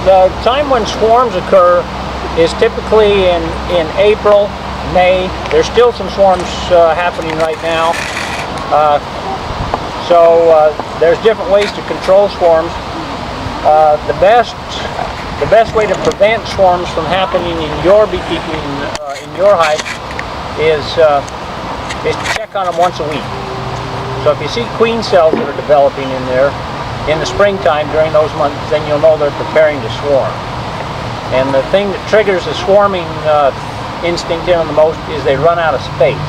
the time when swarms occur is typically in April, May. There's still some swarms happening right now. So there's different ways to control swarms. The best way to prevent swarms from happening in your beekeeping, in your hive, is to check on them once a week. So if you see queen cells that are developing in there in the springtime during those months, then you'll know they're preparing to swarm. And the thing that triggers the swarming instinct in them the most is they run out of space.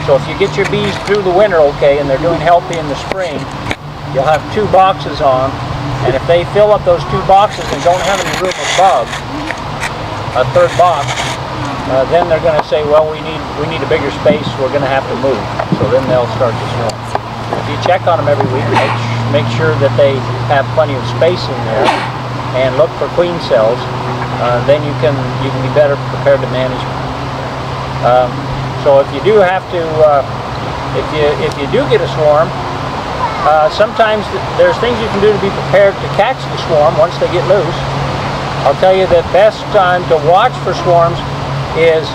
So if you get your bees through the winter okay and they're doing healthy in the spring, you'll have 2 boxes on, and if they fill up those 2 boxes and don't have any room above a 3rd box, then they're going to say, well, we need a bigger space, we're going to have to move. So then they'll start to swarm. If you check on them every week, make sure that they have plenty of space in there and look for queen cells, then you can be better prepared to manage them. So if you do have to, if you do get a swarm, sometimes there's things you can do to be prepared to catch the swarm once they get loose. I'll tell you the best time to watch for swarms is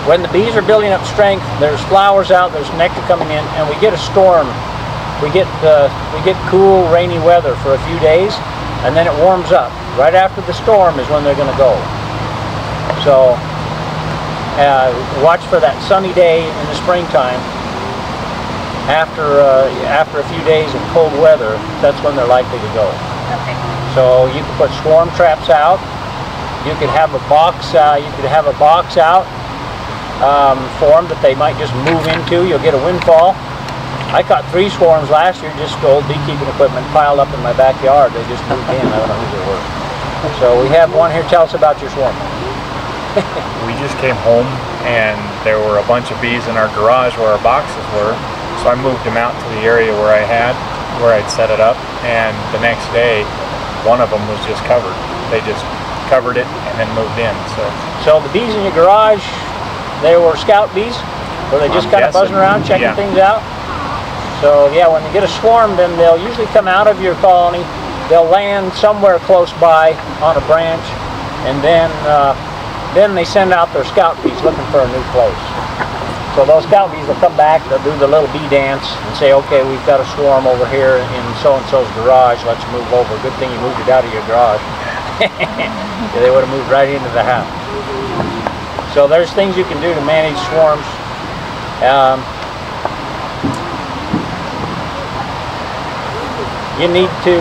when the bees are building up strength, there's flowers out, there's nectar coming in, and we get a storm. We get cool, rainy weather for a few days, and then it warms up. Right after the storm is when they're going to go. So watch for that sunny day in the springtime. After a few days of cold weather, that's when they're likely to go. Okay. So you can put swarm traps out. You could have a box. Out for them that they might just move into. You'll get a windfall. I caught 3 swarms last year, just old beekeeping equipment piled up in my backyard. They just moved in. I don't know who they were. So we have one here. Tell us about your swarm. We just came home and there were a bunch of bees in our garage where our boxes were. So I moved them out to the area where I'd set it up, and the next day one of them was just covered. They just covered it and then moved in. So the bees in your garage, they were scout bees? Were they just kind of buzzing around checking things out? So yeah, when you get a swarm, then they'll usually come out of your colony. They'll land somewhere close by on a branch, and then they send out their scout bees looking for a new place. So those scout bees will come back, they'll do the little bee dance and say, okay, we've got a swarm over here in so-and-so's garage, let's move over. Good thing you moved it out of your garage. They would have moved right into the house. So there's things you can do to manage swarms. You need to,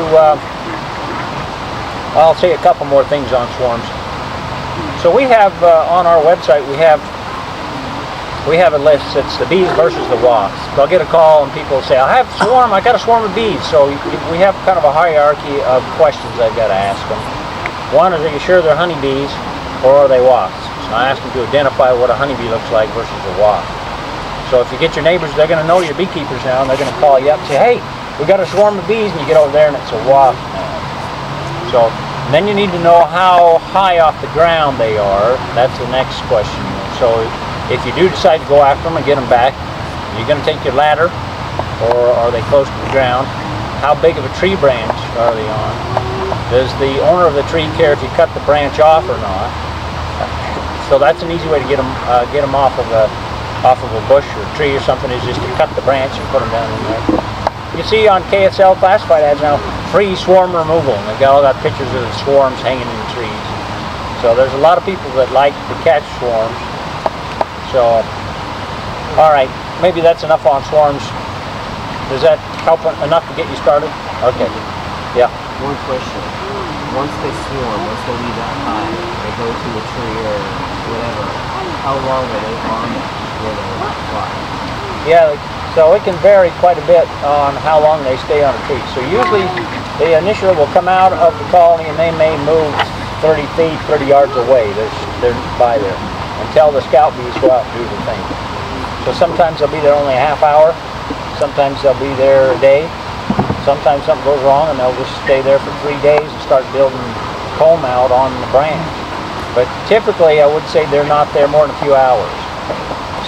I'll say a couple more things on swarms. So we have, on our website, we have a list. It's the bees versus the wasps. I'll get a call and people say, I got a swarm of bees. So we have kind of a hierarchy of questions I've got to ask them. One is, are you sure they're honeybees or are they wasps? So I ask them to identify what a honeybee looks like versus a wasp. So if you get your neighbors, they're going to know you're beekeepers now, and they're going to call you up and say, hey, we got a swarm of bees, and you get over there and it's a wasp now. So then you need to know how high off the ground they are. That's the next question. So if you do decide to go after them and get them back, you're going to take your ladder, or are they close to the ground? How big of a tree branch are they on? Does the owner of the tree care if you cut the branch off or not? So that's an easy way to get them off of a bush or tree or something, is just to cut the branch and put them down in there. You see on KSL classified ads now, free swarm removal, and they've all got pictures of the swarms hanging in the trees. So there's a lot of people that like to catch swarms. So, all right, maybe that's enough on swarms. Does that help enough to get you started? Okay, yeah. One question. Once they swarm, once they leave that hive, they go to a tree or whatever, how long are they on that before they fly? Yeah, so it can vary quite a bit on how long they stay on a tree. So usually the initiator will come out of the colony and they may move 30 feet, 30 yards away. They're by there until the scout bees go out and do the thing. So sometimes they'll be there only a half hour. Sometimes they'll be there a day. Sometimes something goes wrong and they'll just stay there for 3 days and start building comb out on the branch. But typically I would say they're not there more than a few hours.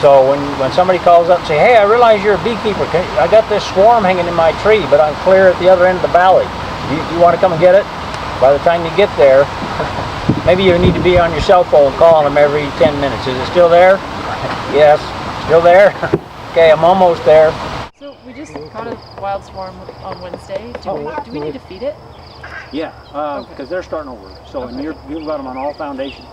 So when somebody calls up and say, hey, I realize you're a beekeeper. I got this swarm hanging in my tree, but I'm clear at the other end of the valley. Do you want to come and get it? By the time you get there, maybe you need to be on your cell phone calling them every 10 minutes. Is it still there? Yes. Still there? Okay, I'm almost there. So we just caught a wild swarm on Wednesday. Do we need to feed it? Yeah, because they're starting over. So and you've got them on all foundations.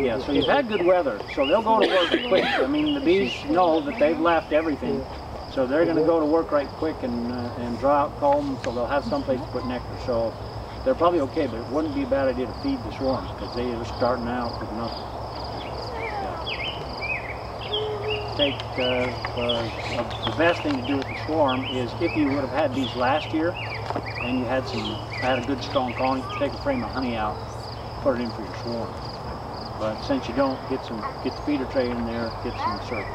Yeah, so you've had good weather, so they'll go to work quick. I mean, the bees know that they've left everything, so they're going to go to work right quick and draw out comb, so they'll have someplace to put nectar. So they're probably okay, but it wouldn't be a bad idea to feed the swarms because they are starting out with nothing. The best thing to do with the swarm is if you would have had these last year and you had a good strong colony, take a frame of honey out, put it in for your swarm. But since you don't, get the feeder tray in there, get some syrup.